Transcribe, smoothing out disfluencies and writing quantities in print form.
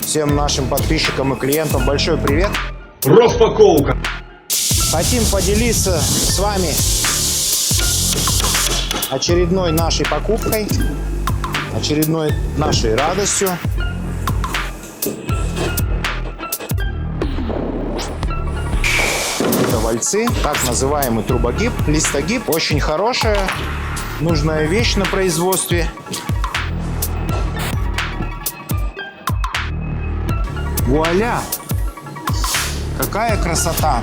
Всем нашим подписчикам и клиентам большой привет. Распаковка. Хотим поделиться с вами очередной нашей покупкой, очередной нашей радостью. Это вальцы, так называемый трубогиб, листогиб. Очень хорошая, нужная вещь на производстве. Вуаля! Какая красота!